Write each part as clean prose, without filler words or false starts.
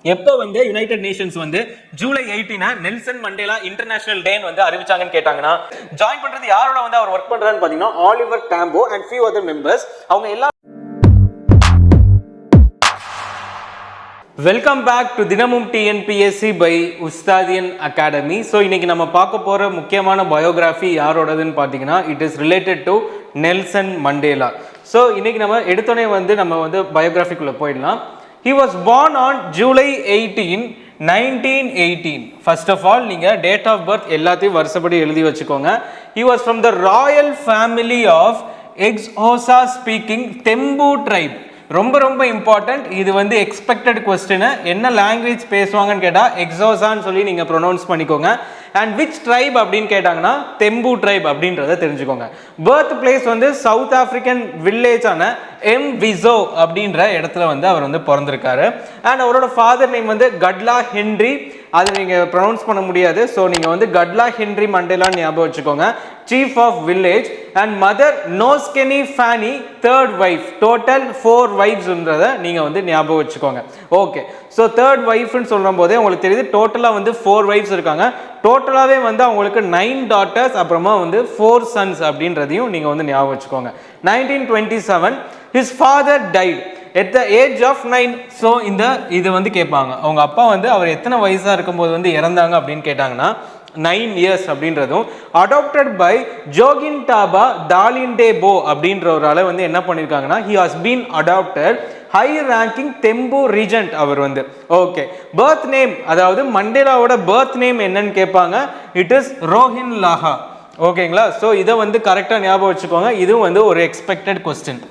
எப்போ வந்து United Nations வந்து July 18 Nelson Mandela international day வந்து அறிவிச்சாங்கன்னு கேட்டாங்கன்னா, ஜாயின் பண்றது யாரோட வந்து அவர் ஒர்க் பண்றாருன்னு பாத்தீங்கன்னா Oliver Tambo and few other members. அவங்க எல்லாம் வெல்கம் பேக் டு தினமும் TNPSC by Ustadian Academy. So இன்னைக்கு நம்ம பார்க்க போகிற முக்கியமான பயோகிராஃபி யாரோடதுன்னு பார்த்தீங்கன்னா it is related to Nelson Mandela. So இன்னைக்கு நம்ம எடுத்தோடனே வந்து நம்ம வந்து பயோகிராஃபிக்குள்ளே போயிடலாம். He was born on July 18, 1918. First of all, நீங்கள் டேட் ஆஃப் பர்த் எல்லாத்தையும் வருஷப்படி எழுதி வச்சுக்கோங்க. He was from the royal family of Xhosa speaking Thembu tribe. ரொம்ப ரொம்ப இம்பார்ட்டன்ட். இது வந்து எக்ஸ்பெக்டட் கொஸ்டின். என்ன லாங்குவேஜ் பேசுவாங்கன்னு கேட்டால் எக்ஸோசான்னு சொல்லி நீங்கள் ப்ரொனவுன்ஸ் பண்ணிக்கோங்க. அண்ட் விச் ட்ரைப் அப்படின்னு கேட்டாங்கன்னா தெம்பு ட்ரைப் அப்படின்றத தெரிஞ்சுக்கோங்க. பர்த் பிளேஸ் வந்து சவுத் ஆப்பிரிக்கன் வில்லேஜான எம்விசோ அப்படின்ற இடத்துல வந்து அவர் வந்து பிறந்திருக்காரு. அண்ட் அவரோட ஃபாதர் நேம் வந்து கட்லா ஹென்றி. அதை நீங்கள் ப்ரொனவுன்ஸ் பண்ண முடியாது. ஸோ நீங்கள் வந்து கட்லா ஹென்றி மண்டேலான்னு ஞாபகம் வச்சுக்கோங்க, chief of village. And mother Nosekeni Fanny, third wife. Total 4 வைஃப்ஸ்ன்றதை நீங்கள் வந்து ஞாபகம் வச்சுக்கோங்க. ஓகே, ஸோ தேர்ட் வைஃப்னு சொல்லும் போதே உங்களுக்கு தெரியுது டோட்டலாக வந்து 4 வைஃப்ஸ் இருக்காங்க. டோட்டலாகவே வந்து அவங்களுக்கு 9 டாட்டர்ஸ், அப்புறமா வந்து 4 சன்ஸ் அப்படின்றதையும் நீங்கள் வந்து ஞாபகம் வச்சுக்கோங்க. 1927 his father died at the age of 9. So இது வந்து கேட்பாங்க, அவங்க அப்பா வந்து அவர் எத்தனை வயசாக இருக்கும்போது வந்து இறந்தாங்க அப்படின்னு கேட்டாங்கன்னா 9 years அப்படின்றதும். அடாப்டட் பை ஜோகின்டாபா தாலிண்டேபோ அப்படின்றவரால் வந்து என்ன பண்ணியிருக்காங்கன்னா he has been adopted high ranking தெம்பு ரீஜென்ட் அவர் வந்து. ஓகே, பர்த் நேம், அதாவது மண்டேலாவோட பர்த் நேம் என்னன்னு கேட்பாங்க. இட் இஸ் ரோஹின் லாஹா. ஓகேங்களா? ஸோ இதை வந்து கரெக்டாக ஞாபகம் வச்சுக்கோங்க. இதுவும் வந்து ஒரு எக்ஸ்பெக்டட் கொஸ்டின்.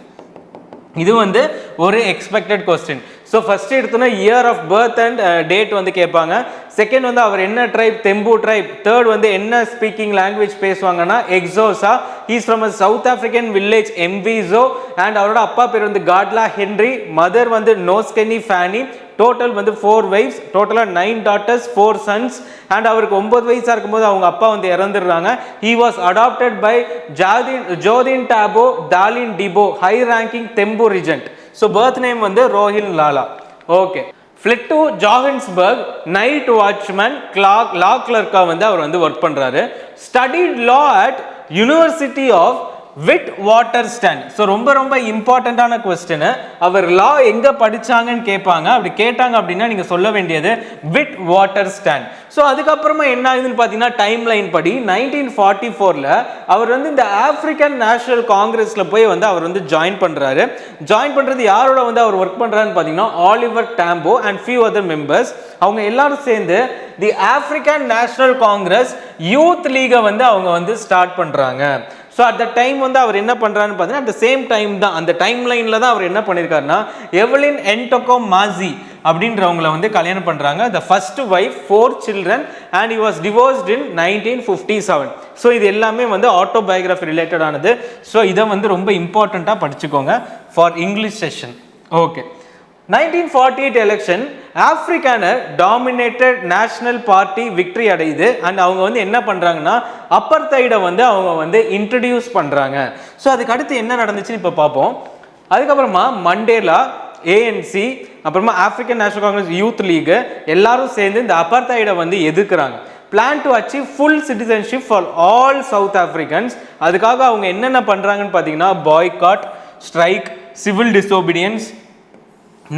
இது வந்து ஒரு எக்ஸ்பெக்டட் கொஸ்டின். ஸோ ஃபர்ஸ்ட் எடுத்தோன்னா year of birth and date வந்து கேட்பாங்க. செகண்ட் வந்து அவர் என்ன ட்ரைப், தெம்பு ட்ரைப். தேர்ட் வந்து என்ன ஸ்பீக்கிங் லாங்குவேஜ் பேசுவாங்கன்னா Xhosa. He's from a South African village Mvezo. And அவரோட அப்பா பேர் வந்து காட்லா ஹென்றி. மதர் வந்து நோஸ்கெனி ஃபேனி. டோட்டல் வந்து 4 வைஃப்ஸ், டோட்டலாக 9 டாட்டர்ஸ், 4 சன்ஸ். அண்ட் அவருக்கு 9 வயசாக இருக்கும்போது அவங்க அப்பா வந்து இறந்துடுறாங்க. He was adopted by Jongintaba Dalindyebo, high ranking Thembu regent. So birth name வந்து ரோஹின் லாலா. Okay, fled to Johannesburg, night watchman, law கிளர்க்கா வந்து அவர் வந்து ஒர்க் பண்ணுறாரு. Studied law at University of Witwatersrand. So ரொம்ப ரொம்ப இம்பார்ட்டண்ட்டான கொஸ்டின். அவர் லா எங்கே படித்தாங்கன்னு கேட்பாங்க. அப்படி கேட்டாங்க அப்படின்னா நீங்கள் சொல்ல வேண்டியது விட் வாட்டர் ஸ்டாண்ட். ஸோ அதுக்கப்புறமா என்ன ஆகுதுன்னு பார்த்தீங்கன்னா டைம் லைன் படி 1944 அவர் வந்து இந்த ஆப்பிரிக்கன் நேஷனல் காங்கிரஸில் போய் வந்து அவர் வந்து ஜாயின் பண்ணுறாரு. ஜாயின் பண்ணுறது யாரோட வந்து அவர் ஒர்க் பண்ணுறாருன்னு பார்த்தீங்கன்னா Oliver Tambo and few other members. அவங்க எல்லாரும் சேர்ந்து the African National Congress Youth லீகை வந்து அவங்க வந்து ஸ்டார்ட் பண்ணுறாங்க. ஸோ அட் த டைம் வந்து அவர் என்ன பண்ணுறாருன்னு பார்த்தீங்கன்னா அட் த சேம் டைம் தான், அந்த டைம் லைனில் தான் அவர் என்ன பண்ணியிருக்காருன்னா எவலின் என்டோகோ மாசி அப்படின்றவங்களை வந்து கல்யாணம் பண்ணுறாங்க. The first wife, 4 children and he was divorced in 1957. So இது எல்லாமே வந்து ஆட்டோபயோகிராஃபி ரிலேட்டடானது. ஸோ இதை வந்து ரொம்ப இம்பார்ட்டண்ட்டாக படிச்சுக்கோங்க for English session. Okay, 1948 election Afrikaner dominated National Party victory அடையுது. அண்ட் அவங்க வந்து என்ன பண்ணுறாங்கன்னா அப்பர்தைடை வந்து அவங்க வந்து இன்ட்ரடியூஸ் பண்ணுறாங்க. ஸோ அதுக்கு அடுத்து என்ன நடந்துச்சுன்னு இப்போ பார்ப்போம். அதுக்கப்புறமா மண்டேலா, ஏஎன்சி, அப்புறமா African National Congress Youth League எல்லாரும் சேர்ந்து இந்த அப்பர்தைடை வந்து எதிர்க்கிறாங்க. Plan to achieve full citizenship for all South Africans. அதுக்காக அவங்க என்னென்ன பண்ணுறாங்கன்னு பார்த்தீங்கன்னா boycott, strike, civil disobedience,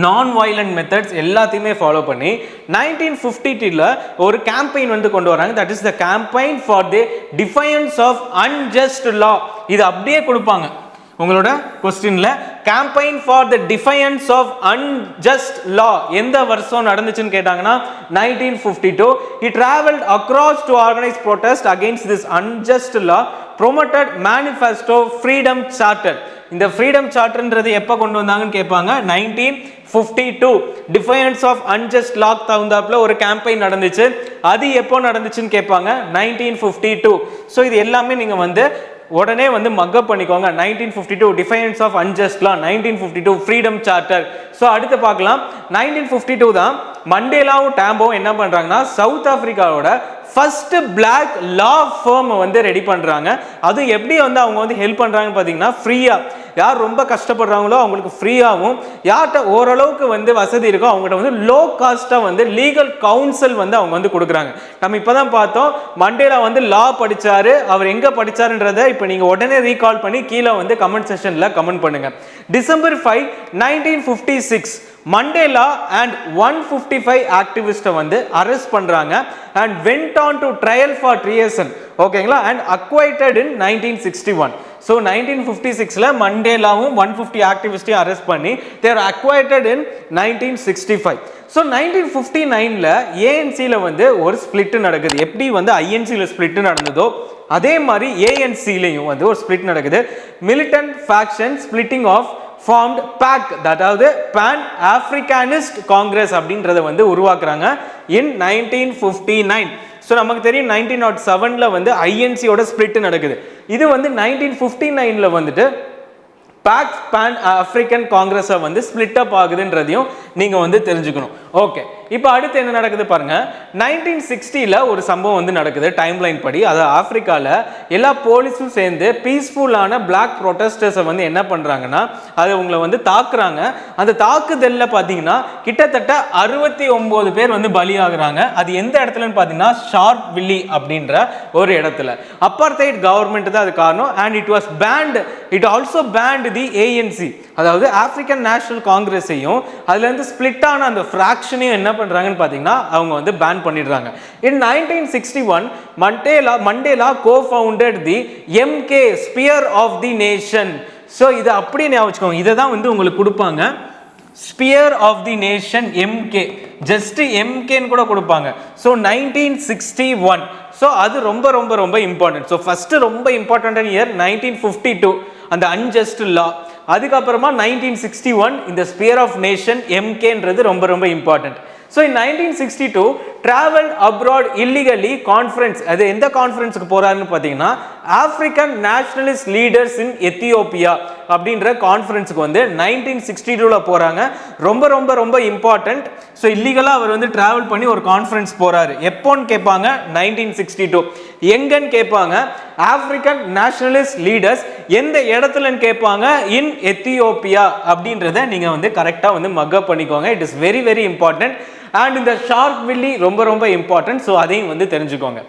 non violent methods எல்லாத்தையுமே ஃபாலோ பண்ணி 1952 ஒரு கேம்பெயின் வந்து கொண்டு வராங்க. That is the campaign for the defiance of unjust law. இது அப்படியே கொடுப்பாங்க உங்களோட கொஸ்டின்ல. Campaign for the defiance of unjust லா எந்த வருஷம் நடந்துச்சுன்னு கேட்டாங்கன்னா 1952. He traveled across to organize protest against this unjust law, promoted manifesto freedom charter. இந்த ஃப்ரீடம் சார்ட்டர்ன்றது எப்போ கொண்டு வந்தாங்கன்னு கேட்பாங்க. 1952 டிஃபையன்ஸ் ஆஃப் அன்ஜஸ்ட் லா தகுந்தாப்புல ஒரு கேம்பெயின் நடந்துச்சு. அது எப்போ நடந்துச்சுன்னு கேட்பாங்க 1952. ஸோ இது எல்லாமே நீங்கள் வந்து உடனே வந்து மக்கப் பண்ணிக்கோங்க. 1952 defiance of unjust law, 1952 freedom charter. So அடுத்து பார்க்கலாம். 1952 தான் மண்டேலாவும் டாம்போவும் என்ன பண்ணுறாங்கன்னா சவுத் ஆப்பிரிக்காவோட ஃபர்ஸ்ட் பிளாக் லா ஃபர்ம் வந்து ரெடி பண்ணுறாங்க. அது எப்படி வந்து அவங்க வந்து ஹெல்ப் பண்ணுறாங்கன்னு பார்த்தீங்கன்னா ஃப்ரீயாக யார் ரொம்ப கஷ்டப்படுறாங்களோ அவங்களுக்கு ஃப்ரீயாகவும், யார்கிட்ட ஓரளவுக்கு வந்து வசதி இருக்கோ அவங்ககிட்ட வந்து லோ காஸ்ட்டாக வந்து லீகல் கவுன்சில் வந்து அவங்க வந்து கொடுக்குறாங்க. நம்ம இப்போ தான் பார்த்தோம், மண்டேலா வந்து லா படித்தார். அவர் எங்கே படித்தாருன்றதை இப்போ நீங்கள் உடனே ரீகால் பண்ணி கீழே வந்து கமெண்ட் செஷனில் கமெண்ட் பண்ணுங்கள். December 5, 1956 மண்டேலா அண்ட் 155 ஆக்டிவிஸ்ட்டை வந்து அரெஸ்ட் பண்றாங்க and went on to trial for treason. ஓகேங்களா? and acquitted in 1961. So 1956ல மண்டேலாவும் 150 ஆக்டிவிஸ்டையும் அரெஸ்ட் பண்ணி they are acquitted in 1965. So 1959ல ஏஎன்சியில் வந்து ஒரு ஸ்பிளிட் நடக்குது. எப்படி வந்து ஐஎன்சியில் ஸ்பிளிட் நடந்ததோ அதே மாதிரி ஏஎன்சிலையும் வந்து ஒரு ஸ்பிளிட் நடக்குது. Militant faction splitting off formed PAC, அதாவது பேன் ஆப்ரிக்கானிஸ்ட் காங்கிரஸ் அப்படின்றத வந்து உருவாக்குறாங்க இன் 1959. ஸோ நமக்கு தெரியும் 1907ல வந்து ஐஎன்சியோட ஸ்பிளிட் நடக்குது. இது வந்து 1959ல வந்துட்டு பேக் பேன் ஆப்ரிக்கன் காங்கிரஸை வந்து ஸ்பிளிட் அப் ஆகுதுன்றதையும் நீங்கள் வந்து தெரிஞ்சுக்கணும். ஓகே, இப்போ அடுத்து என்ன நடக்குது பாருங்க. 1960ல ஒரு சம்பவம் வந்து நடக்குது டைம் லைன் படி. அது ஆப்பிரிக்காவில் எல்லா போலீஸும் சேர்ந்து பீஸ்ஃபுல்லான பிளாக் ப்ரொட்டஸ்டர்ஸை வந்து என்ன பண்ணுறாங்கன்னா அதை உங்களை வந்து தாக்குறாங்க. அந்த தாக்குதலில் பார்த்தீங்கன்னா கிட்டத்தட்ட 69 பேர் வந்து பலியாகிறாங்க. அது எந்த இடத்துலன்னு பார்த்தீங்கன்னா ஷார்ப் வில்லி அப்படின்ற ஒரு இடத்துல. அப்பார்த்தைட் கவர்மெண்ட் தான் அது காரணம். And it was banned, it also banned the ANC, அதாவது ஆப்பிரிக்கன் நேஷனல் காங்கிரஸையும் அதுலேருந்து ஸ்பிளிட் ஆன அந்த ஃப்ராக்ஷனையும் என்ன பண்றாங்கன்னு பார்த்தீங்கன்னா அவங்க வந்து பேன் பண்ணிடுறாங்க. In 1961 Mandela co-founded the MK Spear of the Nation. So இதை அப்படியே ஞாபகம் வச்சுக்கோங்க. இதை தான் வந்து உங்களுக்கு கொடுப்பாங்க, spear of the nation MK, just எம்கேன்னு கூட கொடுப்பாங்க. ஸோ 1961. ஸோ அது ரொம்ப ரொம்ப ரொம்ப இம்பார்ட்டன்ட். ஸோ ஃபர்ஸ்ட் ரொம்ப இம்பார்ட்டன்டான இயர் 1952 அந்த அன்ஜஸ்ட் லா. அதுக்கப்புறமா 1961 இந்த ஸ்பியர் ஆஃப் நேஷன் எம்கேன்றது ரொம்ப ரொம்ப important. So in 1962 traveled abroad illegally conference. அது எந்த கான்ஃபரன்ஸுக்கு போறாருன்னு பார்த்தீங்கன்னா ஆப்பிரிக்கன் நேஷனலிஸ்ட் லீடர்ஸ் இன் எத்தியோப்பியா அப்படின்ற கான்ஃபரன்ஸுக்கு வந்து 1962ல போறாங்க. ரொம்ப ரொம்ப ரொம்ப இம்பார்ட்டன்ட். ஸோ இல்லீகலாக அவர் வந்து டிராவல் பண்ணி ஒரு கான்ஃபரன்ஸ் போறாரு. எப்போன்னு கேட்பாங்க 1962. எங்கன்னு கேட்பாங்க ஆப்பிரிக்கன் நேஷனலிஸ்ட் லீடர்ஸ், எந்த இடத்துலன்னு கேட்பாங்க இன் எத்தியோப்பியா அப்படின்றத நீங்க வந்து கரெக்டாக வந்து மக்கப் பண்ணிக்கோங்க. It is very very important. And இந்த ஷார்ப் வில்லி ரொம்ப ரொம்ப இம்பார்ட்டன்ட். ஸோ அதையும் வந்து தெரிஞ்சுக்கோங்க.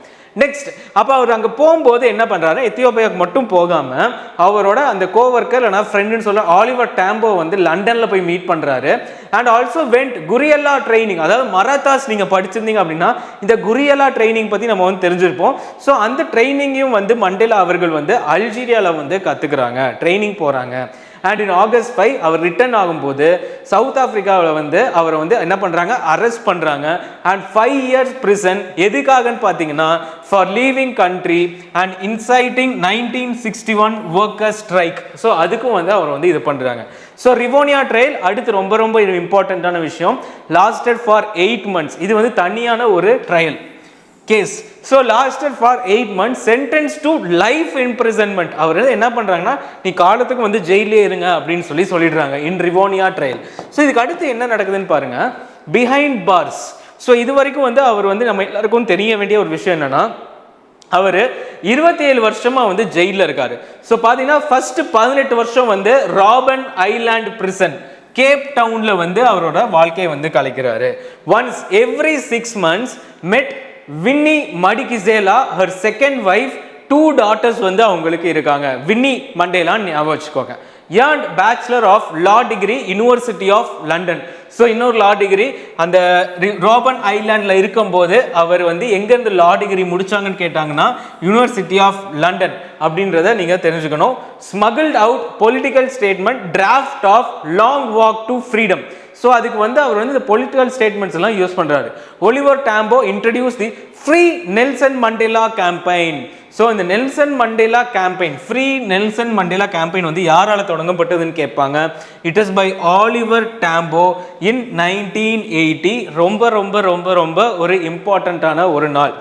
நெக்ஸ்ட், அப்போ அவர் அங்கே போகும்போது என்ன பண்ணுறாரு, எத்தியோப்பியாவுக்கு மட்டும் போகாமல் அவரோட அந்த கோவர்க்கர் இல்லைனா ஃப்ரெண்டுன்னு சொல்ல ஆலிவர் டாம்போ வந்து லண்டனில் போய் மீட் பண்ணுறாரு. அண்ட் ஆல்சோ வெண்ட் குரியல்லா ட்ரைனிங், அதாவது மராத்தாஸ் நீங்கள் படிச்சிருந்தீங்க அப்படின்னா இந்த குரியல்லா ட்ரைனிங் பற்றி நம்ம வந்து தெரிஞ்சிருப்போம். ஸோ அந்த ட்ரைனிங்கையும் வந்து மண்டேலா அவர்கள் வந்து அல்ஜீரியாவில் வந்து கற்றுக்குறாங்க, ட்ரைனிங் போகிறாங்க. அண்ட் இன் August 5 அவர் ரிட்டர்ன் ஆகும்போது சவுத் ஆப்பிரிக்காவில் வந்து அவரை வந்து என்ன பண்ணுறாங்க, அரெஸ்ட் பண்ணுறாங்க. And 5 years prison. எதுக்காகன்னு பார்த்தீங்கன்னா for leaving country and inciting 1961 worker strike. So அதுக்கும் வந்து அவர் வந்து இது பண்ணுறாங்க. ஸோ ரிவோனியா ட்ரையல் அடுத்து ரொம்ப ரொம்ப இம்பார்ட்டண்ட்டான விஷயம். Lasted for 8 months. இது வந்து தனியான ஒரு trial case. So lasted for 8 months, sentence to life imprisonment. அவர் என்ன பண்ணுறாங்கன்னா நீ காலத்துக்கு வந்து ஜெயிலே இருங்க அப்படின்னு சொல்லிடுறாங்க இன் ரிவோனியா ட்ரையல். ஸோ இதுக்கு அடுத்து என்ன நடக்குதுன்னு பாருங்க, பிஹைண்ட் பார்ஸ். ஸோ இது வரைக்கும் வந்து அவர் வந்து நம்ம எல்லாருக்கும் தெரிய வேண்டிய ஒரு விஷயம் என்னன்னா அவர் 27 வருஷமா வந்து ஜெயிலில் இருக்காரு. ஸோ பார்த்தீங்கன்னா ஃபர்ஸ்ட் 18 வருஷம் வந்து ராபன் ஐலாண்ட் பிரிசன் கேப் டவுன்ல வந்து அவரோட வாழ்க்கையை வந்து கலைக்கிறாரு. Once every 6 months met Winnie Madikizela, her second wife, 2 daughters வந்து அவங்களுக்கு இருக்காங்க. வின்னி மண்டேலான்னு ஞாபகம் வச்சுக்கோங்க. Earned bachelor of law degree university of London. So இன்னொரு லா டிகிரி அந்த ராபன் ஐலாண்டில் இருக்கும்போது அவர் வந்து எங்கேருந்து லா டிகிரி முடிச்சாங்கன்னு கேட்டாங்கன்னா யூனிவர்சிட்டி ஆஃப் லண்டன் அப்படின்றத நீங்கள் தெரிஞ்சுக்கணும். Smuggled out political statement draft of long walk to freedom. So அதுக்கு வந்து அவர் வந்து இந்த பொலிட்டிக்கல் ஸ்டேட்மெண்ட்ஸ் எல்லாம் யூஸ் பண்ணுறாரு. Oliver Tambo introduce the free Nelson Mandela campaign. So இந்த Nelson Mandela campaign, free Nelson Mandela campaign வந்து யாரால் தொடங்கப்பட்டதுன்னு கேட்பாங்க. It is by Oliver Tambo in 1980. ரொம்ப ரொம்ப ரொம்ப ரொம்ப ஒரு இம்பார்ட்டண்ட்டான ஒரு நாள்.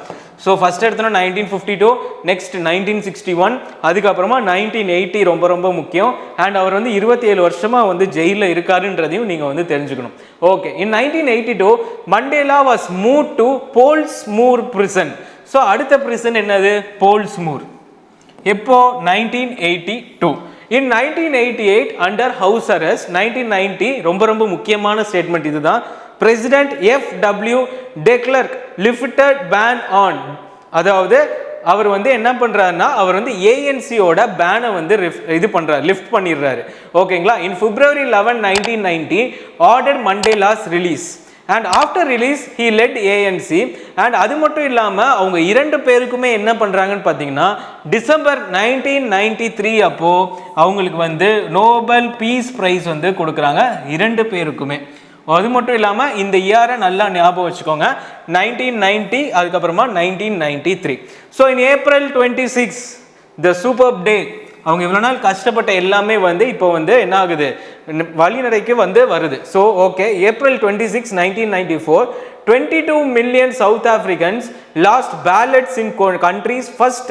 ஸோ ஃபர்ஸ்ட் எடுத்தோன்னா 1952, நெக்ஸ்ட் 1961, அதுக்கப்புறமா 1980 ரொம்ப ரொம்ப முக்கியம். அண்ட் அவர் வந்து 27 வருஷமாக வந்து ஜெயிலில் இருக்காருன்றதையும் நீங்கள் வந்து தெரிஞ்சுக்கணும். Okay, in 1982 Mandela was move to Pollsmoor prison. So அடுத்த பிரிசன் என்னது, போல்ஸ்மூர். எப்போ 1982. In 1988 under house arrest, 1990 ரொம்ப முக்கியமான ஸ்டேட்மெண்ட் இதுதான். President F.W. de Klerk lifted ban on, அதாவது அவர் வந்து என்ன பண்றாருன்னா அவர் வந்து ஏஎன்சியோட பேனை வந்து இது பண்றாரு, லிஃப்ட் பண்ணிடுறாரு. ஓகேங்களா. இன் February 11, 1990 ordered Mandela's release and after release he led ANC. and அது மட்டும் இல்லாம அவங்க இரண்டு பேருக்குமே என்ன பண்றாங்கன்னு பாத்தீங்கன்னா டிசம்பர் 1993 அப்போ அவங்களுக்கு வந்து நோபல் பீஸ் பிரைஸ் வந்து கொடுக்குறாங்க இரண்டு பேருக்குமே. அது மட்டும் இல்லாம இந்த இயரை நல்லா ஞாபகம் வச்சுக்கோங்க, 1990 அதுக்கப்புறமா 1993. So in April 26 the superb day, அவங்க இவ்வளோ நாள் கஷ்டப்பட்ட எல்லாமே வந்து இப்போ வந்து என்ன ஆகுது, வழிநடைக்கு வந்து வருது. So okay, April 26, 1994 22 million South Africans lost ballots in country's first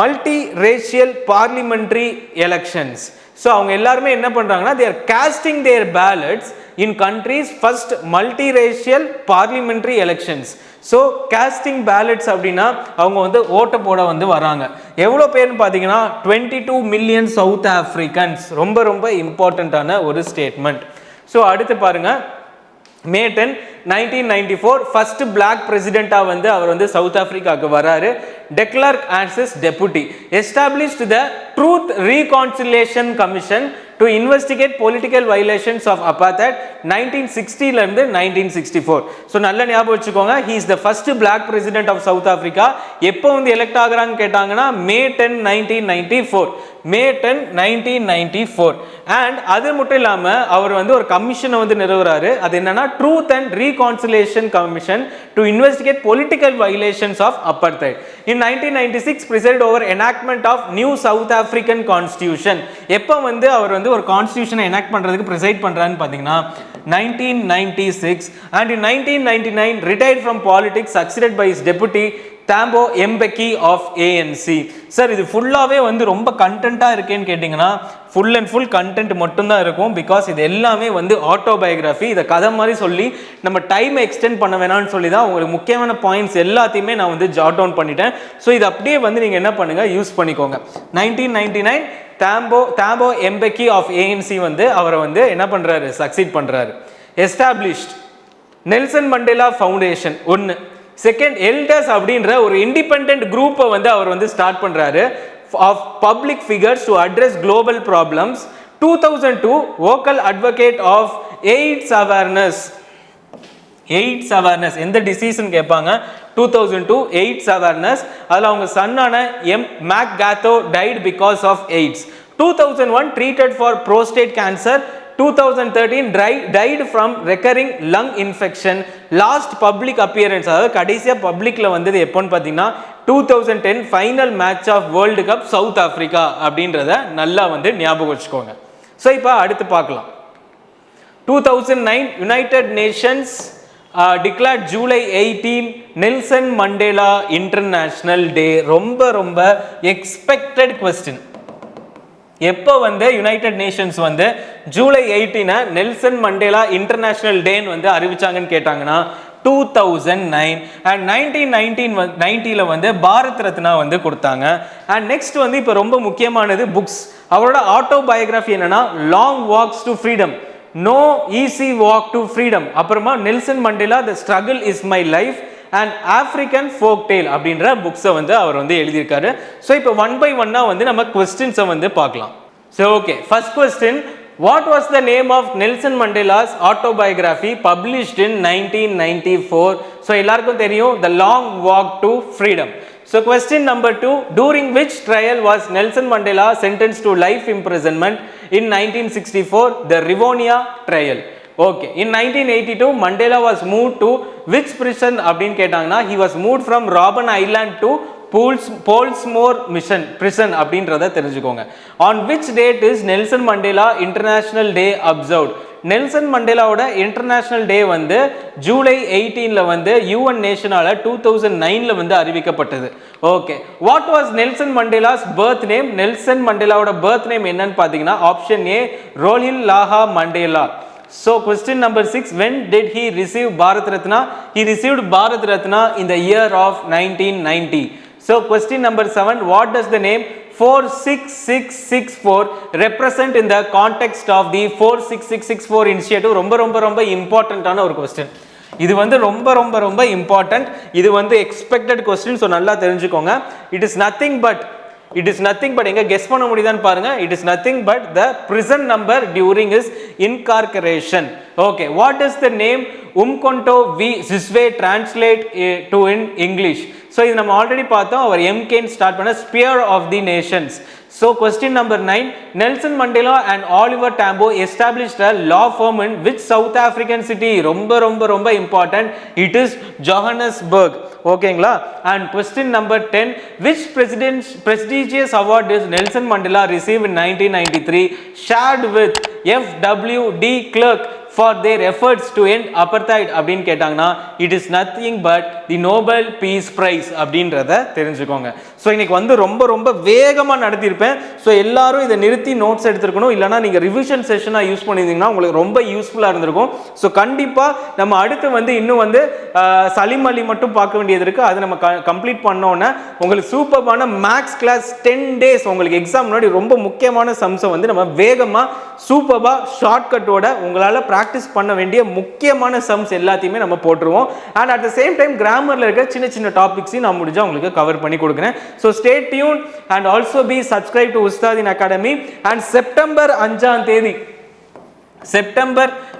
multi-racial parliamentary elections. So அவங்க எல்லாருமே என்ன பண்ணுறாங்கன்னா they are casting their ballots in country's first multi-racial parliamentary elections. So casting ballots அப்படின்னா அவங்க வந்து ஓட்டு போட வந்து வராங்க. எவ்வளோ பேர்னு பார்த்தீங்கன்னா 22 million South Africans. ரொம்ப இம்பார்ட்டண்ட்டான ஒரு ஸ்டேட்மெண்ட். ஸோ அடுத்து பாருங்க, May 10, 1994 ஃபர்ஸ்ட் பிளாக் பிரசிடென்ட்டாக வந்து அவர் வந்து சவுத் ஆப்பிரிக்காவுக்கு வராரு. de Klerk as his deputy established the Truth Reconciliation Commission to investigate political violations of apartheid 1960 ல இருந்து 1964. ஸோ நல்ல ஞாபகம் வச்சுக்கோங்க, he is the first black president of South Africa. எப்போ வந்து எலெக்ட் ஆகுறாங்க கேட்டாங்கன்னா May 10, 1994. May 10, 1994. அண்ட் அது மட்டும் இல்லாமல் அவர் வந்து ஒரு கமிஷனை வந்து நிறுவுறாரு. அது என்னன்னா truth and reconciliation commission to investigate political violations of apartheid. In 1996 presided over enactment of new South African constitution. எப்போ வந்து அவர் வந்து ஒரு கான்ஸ்டிடியூஷனை எனாக்ட் பண்றதுக்கு ப்ரிசைட் பண்றான்னு பார்த்தீங்கன்னா 1996. and in 1999 retired from politics, succeeded by his deputy Thabo Mbeki of ANC. Sir இது ஃபுல்லாகவே வந்து ரொம்ப கண்டென்ட்டாக இருக்கேன்னு கேட்டிங்கன்னா ஃபுல் அண்ட் ஃபுல் கண்டென்ட் மட்டும்தான் இருக்கும். பிகாஸ் இது எல்லாமே வந்து ஆட்டோபயோகிராஃபி. இதை கதை மாதிரி சொல்லி நம்ம டைமை எக்ஸ்டெண்ட் பண்ண வேணாம்னு சொல்லி தான் உங்களுக்கு முக்கியமான பாயிண்ட்ஸ் எல்லாத்தையுமே நான் வந்து ஜாட் டவுன் பண்ணிட்டேன். ஸோ இது அப்படியே வந்து நீங்கள் என்ன பண்ணுங்கள், யூஸ் பண்ணிக்கோங்க. 1999 Thabo Mbeki of ANC வந்து அவரை வந்து என்ன பண்ணுறாரு, சக்சீட் பண்ணுறாரு. எஸ்டாப்ளிஷ்ட் நெல்சன் மண்டேலா ஃபவுண்டேஷன் ஒன்று. செகண்ட், எல்டர்ஸ் அப்படின்ற ஒரு இண்டிபெண்டன்ட் குரூப்பை வந்து அவர் வந்து ஸ்டார்ட் பண்றாரு of public figures to address global problems. 2002 vocal advocate of AIDS awareness. AIDS awareness எந்த டிசீஸ்ன்னு கேட்பாங்க. 2002 எய்ட்ஸ் அவேர்னஸ். அதில் அவங்க சன்னான Makgatho died because of AIDS. 2001 treated for prostate cancer. 2013 died from recurring lung infection. Last public appearance, அதாவது கடைசியாக பப்ளிக்ல வந்தது எப்போன்னு பார்த்தீங்கன்னா 2010 final match of world cup South Africa அப்படின்றத நல்லா வந்து ஞாபகம் வச்சுக்கோங்க. ஸோ இப்போ அடுத்து பார்க்கலாம். 2009 United Nations declared July 18 Nelson Mandela international day. ரொம்ப எக்ஸ்பெக்டட் கொஸ்டின். எப்போ வந்து யுனைடெட் நேஷன்ஸ் வந்து July 18 நெல்சன் மண்டேலா இன்டர்நேஷனல் டேன்னு வந்து அறிவிச்சாங்கன்னு கேட்டாங்கன்னா 2009. அண்ட் 1990 வந்து பாரத் ரத்னா வந்து கொடுத்தாங்க. அண்ட் நெக்ஸ்ட் வந்து இப்போ ரொம்ப முக்கியமானது புக்ஸ். அவரோட ஆட்டோபயோகிராஃபி என்னன்னா long walks to freedom, no easy walk to freedom, அப்புறமா Nelson Mandela the struggle is my life and African folk tale அப்படின்ற புக்ஸை வந்து அவர் வந்து எழுதியிருக்காரு. ஸோ இப்போ ஒன் பை ஒன்னாக வந்து நம்ம கொஸ்டின்ஸை வந்து பார்க்கலாம். So okay, first question, what was the name of Nelson Mandela's autobiography published in 1994? So எல்லாருக்கும் தெரியும், the long walk to freedom. So question number 2, during which trial was Nelson Mandela sentenced to life imprisonment in 1964? The Rivonia trial. Okay, in 1982 Mandela was moved to which prison அப்படினு கேட்டாங்கன்னா he was moved from Robben Island to Pollsmoor Mission prison அப்படின்றத தெரிஞ்சுக்கோங்க. On which date is Nelson Mandela International Day observed? Nelson மண்டேலாவோட international day வந்து July 18 வந்து UN நேஷனால 2009 வந்து அறிவிக்கப்பட்டது. Okay, what was Nelson Mandela's birth name? Nelson மண்டேலாவோட birth name என்னன்னு பார்த்தீங்கன்னா option A, Rolihlahla Mandela. So question number 6, when did he receive Bharat Ratna? He received Bharat Ratna in the year of 1990. So question number 7, what does the name 46664 represent in the context of the 46664 initiative. ரொம்ப ரொம்ப ரொம்ப இம்பார்ட்டன்ட்டான ஒரு question. இது வந்து ரொம்ப ரொம்ப ரொம்ப important. இது வந்து எக்ஸ்பெக்டட் கொஸ்டின். ஸோ நல்லா தெரிஞ்சுக்கோங்க. இட் இஸ் நத்திங் பட் எங்க கெஸ் பண்ண முடியுதான்னு பாருங்க. It is nothing but the prison number during his incarceration. Okay, what is the name Umkhonto V Sizwe translate to in English? So இது நம்ம already பார்த்தோம். அவர் MK start பண்ண Spear of the Nations. So question number 9, Nelson Mandela and Oliver Tambo established a law firm in which South African city? ரொம்ப ரொம்ப ரொம்ப important. It is Johannesburg. ஓகேங்களா? And question number 10, which prestigious award did Nelson Mandela receive in 1993 shared with F.W.D. Clerk for their efforts to end apartheid அப்படின்னு கேட்டாங்கன்னா it is nothing but the Nobel piece price அப்படின்றத தெரிஞ்சுக்கோங்க. So இன்னைக்கு வந்து ரொம்ப ரொம்ப வேகமாக நடத்தியிருப்பேன். ஸோ எல்லாரும் இதை நிறுத்தி நோட்ஸ் எடுத்துருக்கணும். இல்லைனா நீங்கள் ரிவிஷன் செஷனாக யூஸ் பண்ணியிருந்தீங்கன்னா உங்களுக்கு ரொம்ப யூஸ்ஃபுல்லாக இருந்திருக்கும். ஸோ கண்டிப்பாக நம்ம அடுத்து வந்து இன்னும் வந்து சலீம் அலி மட்டும் பார்க்க வேண்டியது இருக்குது. அதை நம்ம கம்ப்ளீட் பண்ணோன்னே உங்களுக்கு சூப்பரான மேக்ஸ் கிளாஸ் 10 days உங்களுக்கு எக்ஸாம் முன்னாடி ரொம்ப முக்கியமான சம்ஸை வந்து நம்ம வேகமாக சூப்பராக ஷார்ட்கட்டோட உங்களால் ப்ராக்டிஸ் பண்ண வேண்டிய முக்கியமான சம்ஸ் எல்லாத்தையுமே நம்ம போட்டுருவோம். And at the same time கிராமரில் இருக்க சின்ன சின்ன டாபிக்ஸையும் நான் முடிஞ்சால் உங்களுக்கு கவர் பண்ணி கொடுக்குறேன். So stay tuned and also be subscribe to உஸ்தாதின் அகாடமி. அண்ட் செப்டம்பர்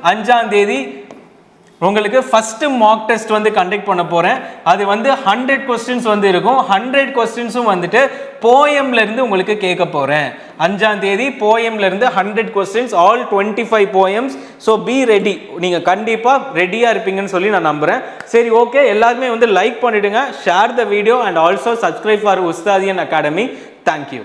5ஆம் தேதி உங்களுக்கு ஃபர்ஸ்ட் மார்க் டெஸ்ட் வந்து கண்டக்ட் பண்ண போறேன். அது வந்து 100 கொஸ்டின்ஸ் வந்து இருக்கும். 100 கொஸ்டின்ஸும் வந்துட்டு போயம்ல இருந்து உங்களுக்கு கேட்க போறேன். 5ஆம் தேதி போயம்ல இருந்து 100 questions, all 25 poems. So be ready. நீங்க கண்டிப்பா ரெடியா இருப்பீங்கன்னு சொல்லி நான் நம்புறேன். சரி, ஓகே, எல்லாருமே வந்து லைக் பண்ணிடுங்க, share the video and also subscribe for Ustadian academy. Thank you.